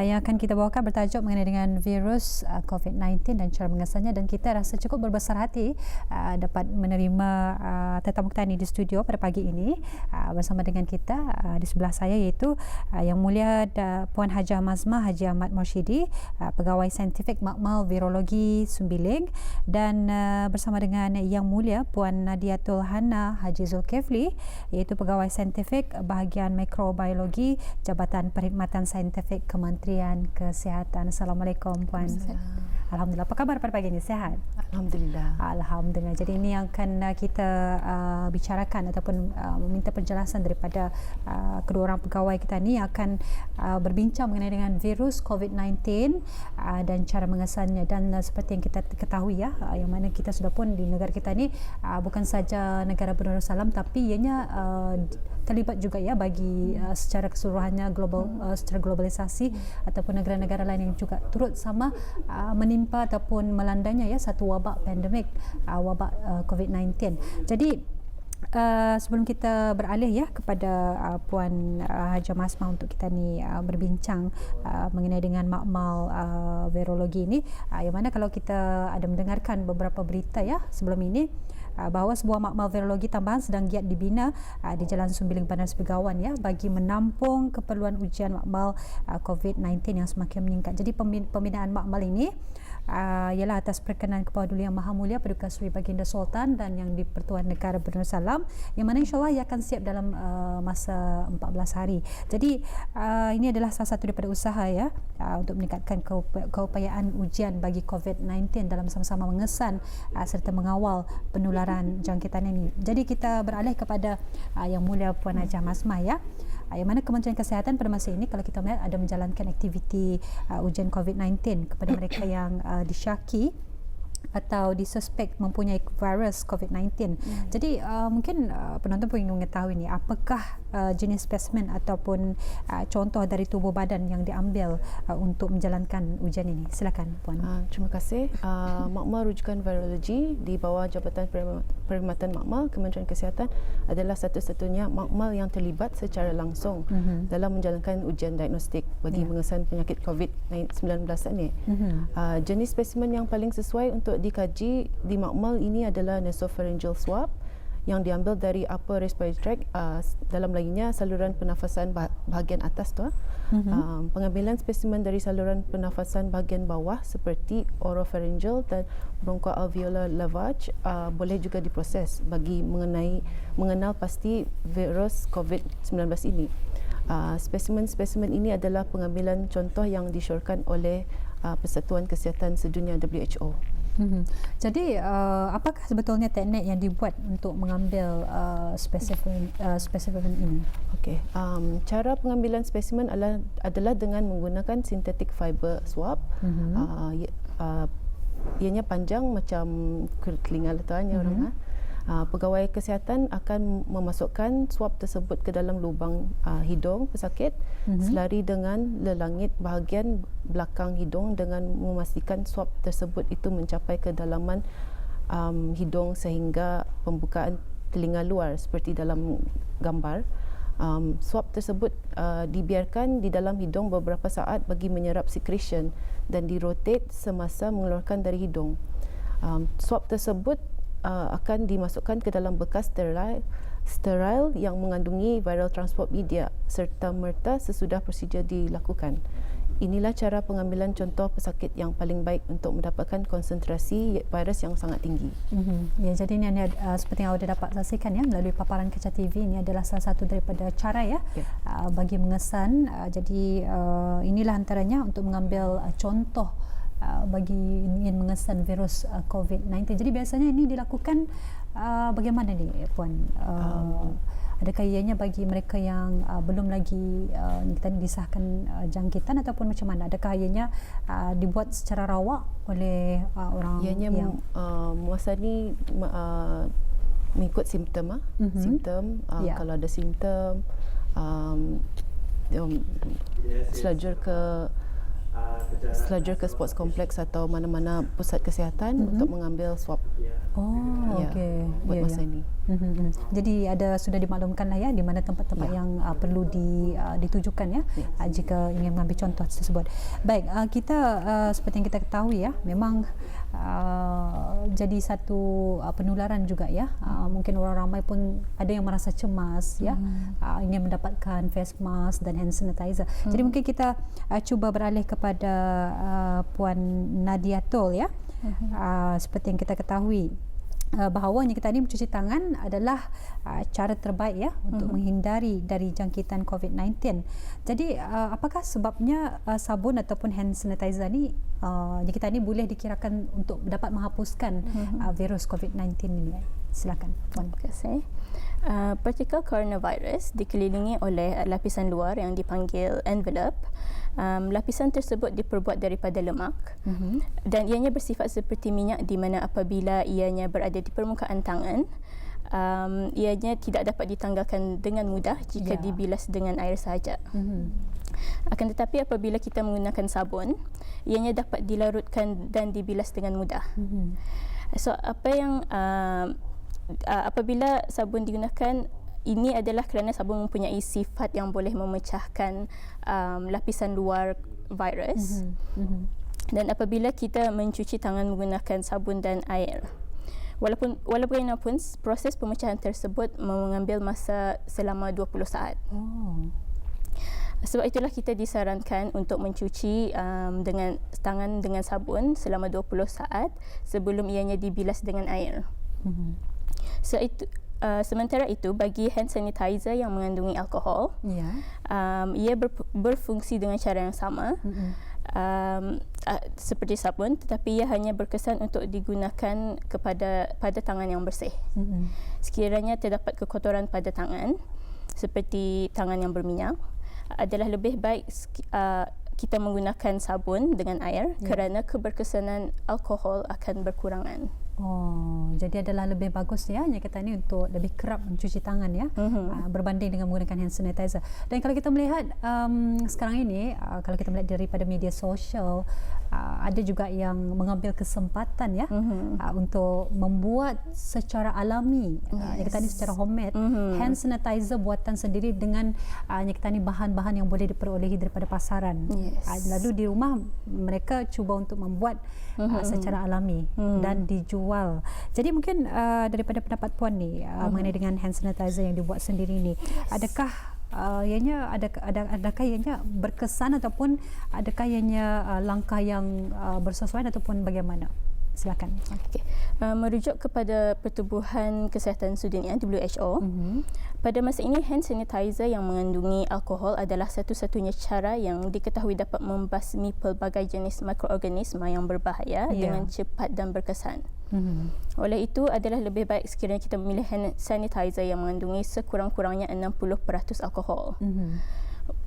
yang akan kita bawakan bertajuk mengenai dengan virus COVID-19 dan cara mengesannya, dan kita rasa cukup berbesar hati dapat menerima tetamu kita ni di studio pada pagi ini bersama dengan kita di sebelah saya, iaitu Yang Mulia Puan Hajah Mazmah Haji Ahmad Morshidi, Pegawai Saintifik Makmal Virologi Sembiling, dan bersama dengan Yang Mulia Puan Nadiatul Hana Haji Zulkifli, iaitu Pegawai Saintifik Bahagian Mikrobiologi Jabatan Perkhidmatan Saintifik Kementerian Kesihatan. Assalamualaikum Puan. Alhamdulillah. Apa khabar pada pagi ini? Sihat? Alhamdulillah. Alhamdulillah. Jadi ini yang akan kita bicarakan ataupun meminta penjelasan daripada kedua orang pegawai kita ni yang akan berbincang mengenai dengan virus COVID-19 dan cara mengesannya. Dan seperti yang kita ketahui yang mana kita sudah pun di negara kita ni bukan saja negara Bernarussalam, tapi ianya terlibat juga bagi secara keseluruhannya secara globalisasi ataupun negara-negara lain yang juga turut sama menimpa ataupun melandanya satu wabak pandemik, wabak COVID-19. Jadi sebelum kita beralih kepada Puan Hajah Mazmah untuk kita ni berbincang mengenai dengan makmal virologi ini, yang mana kalau kita ada mendengarkan beberapa berita sebelum ini bahawa sebuah makmal virologi tambahan sedang giat dibina di Jalan Sembiling Bandar Sebegawan bagi menampung keperluan ujian makmal COVID-19 yang semakin meningkat. Jadi pembinaan makmal ini ialah atas perkenan Kepedulian Yang Maha Mulia Paduka Seri Baginda Sultan dan Yang di-Pertuan Negara Bernarussalam, yang mana insyaAllah ia akan siap dalam masa 14 hari. Jadi ini adalah salah satu daripada usaha untuk meningkatkan keupayaan ujian bagi COVID-19 dalam sama-sama mengesan serta mengawal penularan jangkitan ini. Jadi kita beralih kepada Yang Mulia Puan Hajah Mazmah yang mana Kementerian Kesihatan pada masa ini kalau kita melihat ada menjalankan aktiviti ujian COVID-19 kepada mereka yang disyaki atau disuspek mempunyai virus COVID-19. Jadi mungkin penonton pun ingin mengetahui ni, apakah jenis spesimen ataupun contoh dari tubuh badan yang diambil untuk menjalankan ujian ini. Silakan Puan. Terima kasih. Makmal Rujukan Virologi di bawah Jabatan Perkhidmatan Makmal Kementerian Kesihatan adalah satu-satunya makmal yang terlibat secara langsung dalam menjalankan ujian diagnostik bagi mengesan penyakit COVID-19 ini. Jenis spesimen yang paling sesuai untuk dikaji di makmal ini adalah nasopharyngeal swab yang diambil dari upper respiratory tract, dalam laginya saluran pernafasan bahagian atas pengambilan spesimen dari saluran pernafasan bahagian bawah seperti oropharyngeal dan bronchoalveolar lavage boleh juga diproses bagi mengenal pasti virus COVID-19 ini. Spesimen-spesimen ini adalah pengambilan contoh yang disyorkan oleh Persatuan Kesihatan Sedunia WHO. Jadi apakah sebetulnya teknik yang dibuat untuk mengambil spesimen ini? Okey, cara pengambilan spesimen adalah dengan menggunakan synthetic fiber swab. Ianya panjang macam telinga letaknya orang. Pegawai kesihatan akan memasukkan swab tersebut ke dalam lubang hidung pesakit selari dengan lelangit bahagian belakang hidung dengan memastikan swab tersebut itu mencapai kedalaman hidung sehingga pembukaan telinga luar seperti dalam gambar. Swab tersebut dibiarkan di dalam hidung beberapa saat bagi menyerap secretion dan dirotate semasa mengeluarkan dari hidung. Swab tersebut akan dimasukkan ke dalam bekas sterile yang mengandungi viral transport media serta merta sesudah prosedur dilakukan. Inilah cara pengambilan contoh pesakit yang paling baik untuk mendapatkan konsentrasi virus yang sangat tinggi. Jadi ini seperti yang anda dapat saksikan melalui paparan Kecah TV, ini adalah salah satu daripada cara bagi mengesan. Jadi inilah antaranya untuk mengambil contoh bagi ingin mengesan virus COVID-19. Jadi biasanya ini dilakukan bagaimana ni Puan? Adakah ianya bagi mereka yang belum lagi kita disahkan jangkitan ataupun macam mana? Adakah ianya dibuat secara rawak oleh orang yang masa ni mengikut simptom simptom kalau ada simptom selajur ke sports complex atau mana-mana pusat kesihatan untuk mengambil swab. Okey. Buat masa ini. Jadi sudah dimaklumkan lah ya di mana tempat-tempat yang perlu ditujukan ya, jika ingin mengambil contoh tersebut. Baik, kita seperti yang kita ketahui ya, memang jadi satu penularan juga ya. Mungkin orang ramai pun ada yang merasa cemas ya, ingin mendapatkan face mask dan hand sanitizer. Jadi mungkin kita cuba beralih kepada Puan Nadia Tol ya. Seperti yang kita ketahui, bahawa kita ni mencuci tangan adalah cara terbaik ya untuk menghindari dari jangkitan COVID-19. Jadi apakah sebabnya sabun ataupun hand sanitizer ni kita ni boleh dikirakan untuk dapat menghapuskan virus COVID-19 ini? Silakan Puan. Terima kasih. Partikel coronavirus dikelilingi oleh lapisan luar yang dipanggil envelope. Lapisan tersebut diperbuat daripada lemak dan ianya bersifat seperti minyak, di mana apabila ianya berada di permukaan tangan, ianya tidak dapat ditanggalkan dengan mudah jika dibilas dengan air sahaja. Akan tetapi apabila kita menggunakan sabun, ianya dapat dilarutkan dan dibilas dengan mudah. So apabila sabun digunakan, ini adalah kerana sabun mempunyai sifat yang boleh memecahkan lapisan luar virus. Dan apabila kita mencuci tangan menggunakan sabun dan air, walaupun proses pemecahan tersebut mengambil masa selama 20 saat. Sebab itulah kita disarankan untuk mencuci dengan tangan dengan sabun selama 20 saat sebelum ianya dibilas dengan air. Sementara itu, bagi hand sanitizer yang mengandungi alkohol, ia berfungsi dengan cara yang sama seperti sabun, tetapi ia hanya berkesan untuk digunakan pada tangan yang bersih. Sekiranya terdapat kekotoran pada tangan, seperti tangan yang berminyak, adalah lebih baik kita menggunakan sabun dengan air kerana keberkesanan alkohol akan berkurangan. Jadi adalah lebih bagus ya kita ni untuk lebih kerap mencuci tangan ya, berbanding dengan menggunakan hand sanitizer. Dan kalau kita melihat sekarang ini, kalau kita melihat daripada media sosial, ada juga yang mengambil kesempatan ya untuk membuat secara alami, yang kita ni secara homemade, hand sanitizer buatan sendiri dengan yang kita ni bahan-bahan yang boleh diperolehi daripada pasaran. Lalu di rumah mereka cuba untuk membuat secara alami dan dijual. Jadi mungkin daripada pendapat Puan ni mengenai dengan hand sanitizer yang dibuat sendiri ni, adakah ianya adakah ianya berkesan ataupun adakah ianya langkah yang bersesuaian ataupun bagaimana? Silakan. Merujuk kepada Pertubuhan Kesihatan Sedunia WHO, pada masa ini hand sanitizer yang mengandungi alkohol adalah satu-satunya cara yang diketahui dapat membasmi pelbagai jenis mikroorganisma yang berbahaya dengan cepat dan berkesan. Oleh itu, adalah lebih baik sekiranya kita memilih hand sanitizer yang mengandungi sekurang-kurangnya 60% alkohol.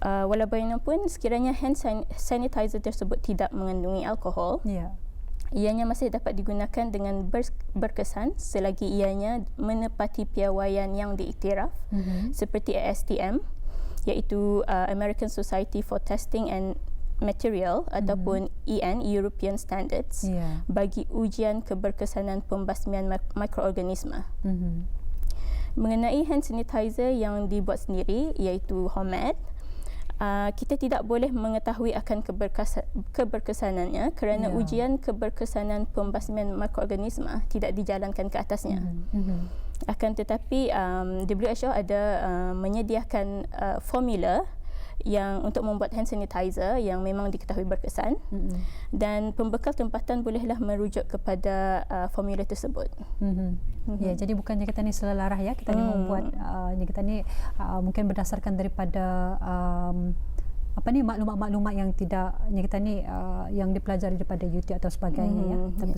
Walau bagaimanapun, sekiranya hand sanitizer tersebut tidak mengandungi alkohol, ianya masih dapat digunakan dengan berkesan selagi ianya menepati piawaian yang diiktiraf seperti ASTM, iaitu American Society for Testing and Material ataupun EN, European Standards, bagi ujian keberkesanan pembasmian mikroorganisma. Mengenai hand sanitizer yang dibuat sendiri, iaitu homemade, kita tidak boleh mengetahui akan keberkesanannya kerana ujian keberkesanan pembasmian mikroorganisma tidak dijalankan ke atasnya. Akan tetapi WHO ada menyediakan formula yang untuk membuat hand sanitizer yang memang diketahui berkesan, dan pembekal tempatan bolehlah merujuk kepada formula tersebut. Ya, jadi bukannya kita ni selelarah ya, kita ni membuat kita ni mungkin berdasarkan daripada maklumat-maklumat yang tidak kita ni yang dipelajari daripada YouTube atau sebagainya ya.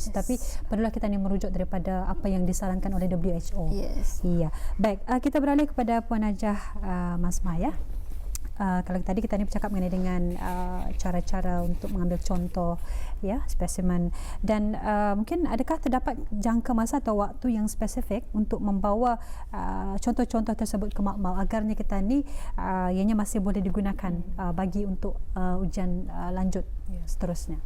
Tapi perlulah kita ni merujuk daripada apa yang disarankan oleh WHO. Iya. Baik, kita beralih kepada Puan Najah Masmah ya. Kalau tadi kita ni bercakap mengenai dengan cara-cara untuk mengambil contoh ya spesimen, dan mungkin adakah terdapat jangka masa atau waktu yang spesifik untuk membawa contoh-contoh tersebut ke makmal agarnya kita ni ianya masih boleh digunakan bagi untuk ujian lanjut seterusnya.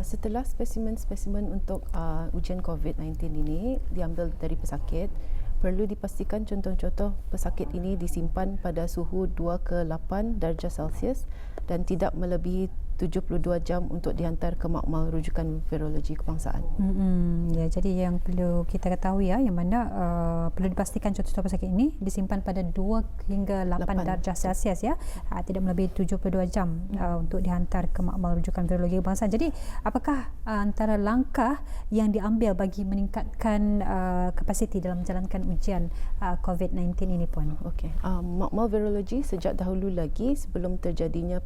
Setelah spesimen-spesimen untuk ujian COVID-19 ini diambil dari pesakit, perlu dipastikan contoh-contoh pesakit ini disimpan pada suhu 2 ke 8 darjah Celsius dan tidak melebihi 72 jam untuk dihantar ke makmal rujukan virologi kebangsaan. Ya, jadi yang perlu kita ketahui yang mana perlu dipastikan contoh-contoh pesakit ini disimpan pada 2 hingga 8 darjah Celsius tidak melebihi 72 jam untuk dihantar ke makmal rujukan virologi kebangsaan. Jadi apakah antara langkah yang diambil bagi meningkatkan kapasiti dalam menjalankan ujian COVID-19 ini Puan? Okey. Makmal virologi sejak dahulu lagi sebelum terjadinya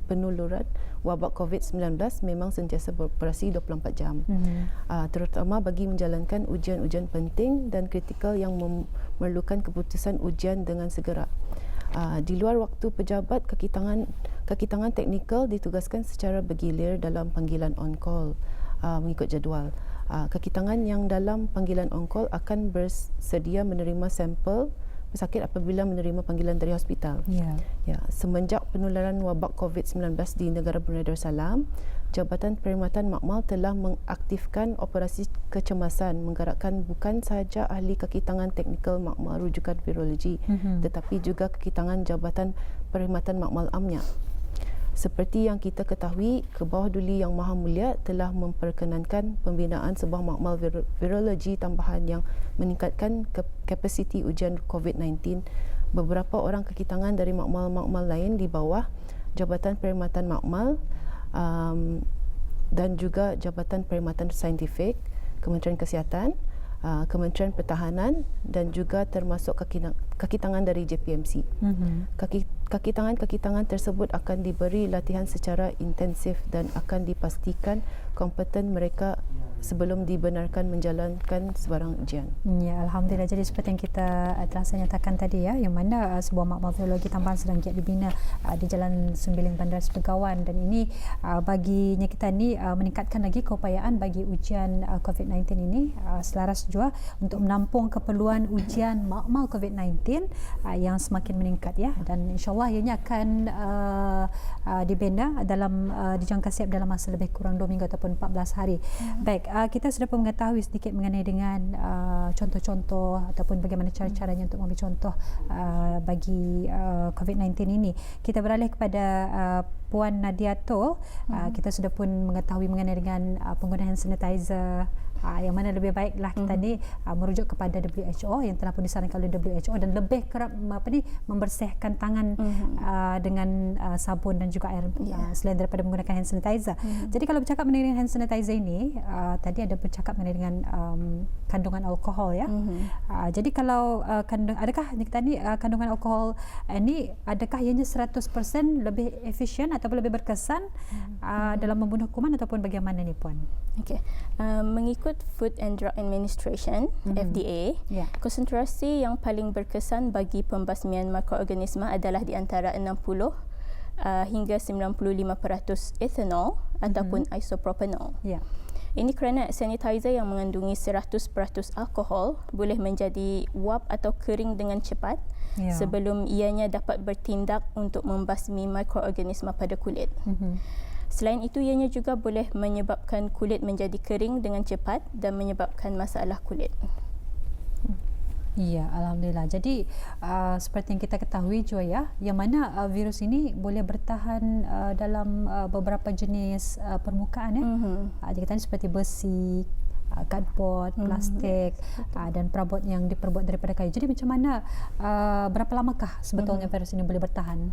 penularan wabak COVID-19 memang sentiasa beroperasi 24 jam. Terutama bagi menjalankan ujian-ujian penting dan kritikal yang memerlukan keputusan ujian dengan segera. Di luar waktu pejabat, kakitangan teknikal ditugaskan secara bergilir dalam panggilan on-call mengikut jadual. Kakitangan yang dalam panggilan on-call akan bersedia menerima sampel pesakit apabila menerima panggilan dari hospital. Semenjak penularan wabak COVID-19 di negara Brunei Darussalam, Jabatan Perkhidmatan Makmal telah mengaktifkan operasi kecemasan menggerakkan bukan sahaja ahli kakitangan teknikal makmal rujukan virologi tetapi juga kakitangan Jabatan Perkhidmatan Makmal Amnya. Seperti yang kita ketahui, Kebawah Duli Yang Maha Mulia telah memperkenankan pembinaan sebuah makmal virologi tambahan yang meningkatkan kapasiti ujian COVID-19. Beberapa orang kakitangan dari makmal-makmal lain di bawah Jabatan Perkhidmatan Makmal dan juga Jabatan Perkhidmatan Saintifik, Kementerian Kesihatan, Kementerian Pertahanan dan juga termasuk kakitangan dari JPMC. Kakitangan tersebut akan diberi latihan secara intensif dan akan dipastikan kompeten mereka sebelum dibenarkan menjalankan sebarang ujian. Ya, Alhamdulillah. Jadi seperti yang kita telah saya nyatakan tadi yang mana sebuah makmal virologi tambahan sedang giat dibina di Jalan Sembiling Bandar Sebegawan dan ini baginya kita ni meningkatkan lagi keupayaan bagi ujian COVID-19 ini selaras juga untuk menampung keperluan ujian makmal COVID-19 yang semakin meningkat dan insyaAllah ianya akan dibina dalam dijangka siap dalam masa lebih kurang 2 minggu ataupun 14 hari. Baik, kita sudah pun mengetahui sedikit mengenai dengan contoh-contoh ataupun bagaimana cara-caranya untuk mengambil contoh bagi COVID-19 ini. Kita beralih kepada Puan Nadiatul. Kita sudah pun mengetahui mengenai dengan penggunaan hand sanitizer yang mana lebih baiklah kita ni merujuk kepada WHO yang telah pun disarankan oleh WHO dan lebih kerap membersihkan tangan dengan sabun dan juga air selain daripada menggunakan hand sanitizer. Jadi kalau bercakap mengenai hand sanitizer ini tadi ada bercakap mengenai dengan kandungan alkohol jadi kalau adakah kita ni kandungan alkohol ini adakah ianya 100% lebih efisien atau lebih berkesan dalam membunuh kuman ataupun bagaimana ni Puan? Mengikut Food and Drug Administration FDA, konsentrasi yang paling berkesan bagi pembasmian mikroorganisma adalah di antara 60 hingga 95% ethanol ataupun isopropanol. Ini kerana sanitizer yang mengandungi 100% alkohol boleh menjadi wap atau kering dengan cepat sebelum ianya dapat bertindak untuk membasmi mikroorganisma pada kulit. Selain itu, ianya juga boleh menyebabkan kulit menjadi kering dengan cepat dan menyebabkan masalah kulit. Ya, Alhamdulillah. Jadi seperti yang kita ketahui juga yang mana virus ini boleh bertahan dalam beberapa jenis permukaan Jadi kita seperti besi, cardboard, plastik dan perabot yang diperbuat daripada kayu. Jadi macam mana berapa lamakah sebetulnya virus ini boleh bertahan?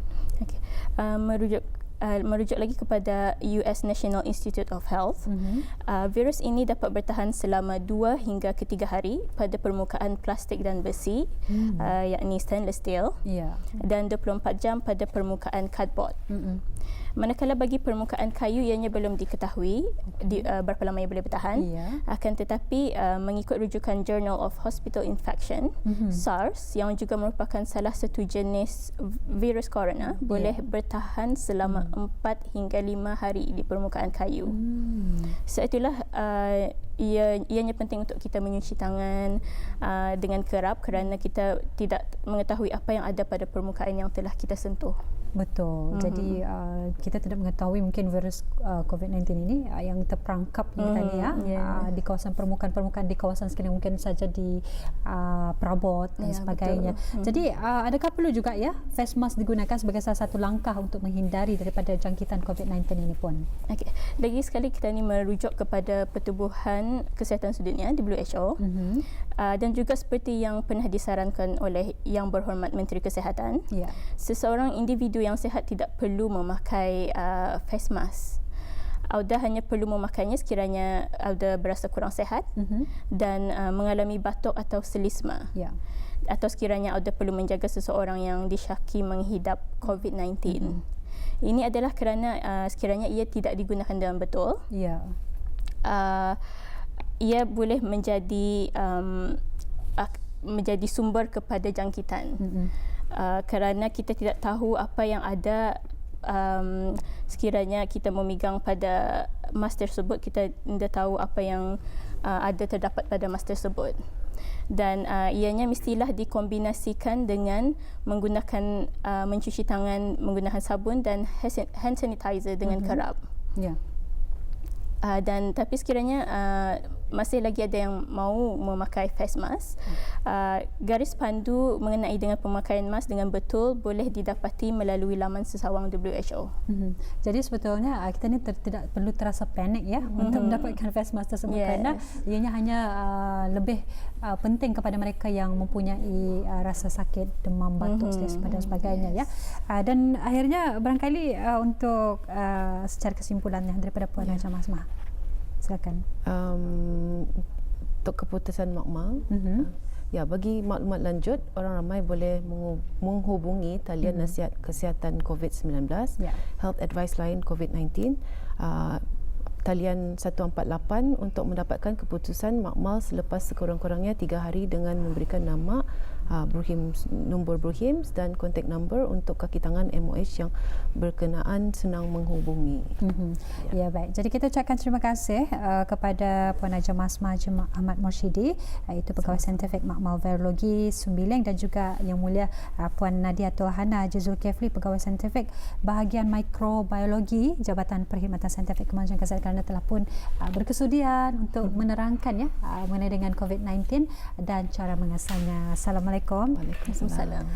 Merujuk lagi kepada US National Institute of Health, virus ini dapat bertahan selama 2 hingga ke 3 hari pada permukaan plastik dan besi, yakni stainless steel, dan 24 jam pada permukaan cardboard. Manakala bagi permukaan kayu ianya belum diketahui berapa lama ia boleh bertahan, akan tetapi mengikut rujukan Journal of Hospital Infection, SARS yang juga merupakan salah satu jenis virus corona boleh bertahan selama 4 hingga 5 hari di permukaan kayu. Sebab itulah ianya penting untuk kita menyuci tangan dengan kerap kerana kita tidak mengetahui apa yang ada pada permukaan yang telah kita sentuh. Betul. Jadi kita tidak mengetahui mungkin virus COVID-19 ini yang terperangkap tadi di kawasan permukaan di kawasan sekitar, mungkin saja di perabot dan sebagainya. Betul. Jadi adakah perlu juga ya face mask digunakan sebagai salah satu langkah untuk menghindari daripada jangkitan COVID-19 ini pun? Okey. Lagi sekali kita ni merujuk kepada Pertubuhan Kesihatan Sedunia WHO dan juga seperti yang pernah disarankan oleh Yang Berhormat Menteri Kesihatan. Ya. Seseorang individu yang sihat tidak perlu memakai face mask. Auda hanya perlu memakainya sekiranya Auda berasa kurang sihat dan mengalami batuk atau selisma. Ya. Atau sekiranya Auda perlu menjaga seseorang yang disyaki menghidap COVID-19. Ini adalah kerana sekiranya ia tidak digunakan dengan betul. Ya. Ia boleh menjadi sumber kepada jangkitan. Kerana kita tidak tahu apa yang ada sekiranya kita memegang pada mask tersebut, kita tidak tahu apa yang ada terdapat pada mask tersebut. Dan ianya mestilah dikombinasikan dengan menggunakan mencuci tangan menggunakan sabun dan hand sanitizer dengan kerap. Ya. Dan tapi sekiranya masih lagi ada yang mahu memakai face mask, garis pandu mengenai dengan pemakaian mask dengan betul boleh didapati melalui laman sesawang WHO. Jadi sebetulnya kita ni tidak perlu terasa panik ya untuk mendapatkan face mask tersebut, kerana ianya hanya lebih penting kepada mereka yang mempunyai rasa sakit, demam, batuk dan sebagainya ya. Dan akhirnya barangkali untuk secara kesimpulannya daripada Puan Haja Masmah, silakan. Untuk keputusan makmal, ya, bagi maklumat lanjut, orang ramai boleh menghubungi talian nasihat kesihatan COVID-19, Health Advice Line COVID-19, talian 148 untuk mendapatkan keputusan makmal selepas sekurang-kurangnya 3 hari dengan memberikan nama, nombor Burhims dan kontak number untuk kaki tangan MOH yang berkenaan senang menghubungi. Ya, baik. Jadi kita ucapkan terima kasih kepada Puan Haja Masmah Ahmad Morshidi, iaitu Pegawai Saintifik Makmal Virologi Sembiling, dan juga Yang Mulia Puan Nadiatul Hana Zulkifli, Pegawai Saintifik Bahagian Mikrobiologi Jabatan Perkhidmatan Saintifik Kementerian Kesihatan, kerana telah pun berkesudian untuk menerangkan ya mengenai dengan COVID-19 dan cara mengatasinya. Assalamualaikum. Waalaikumsalam.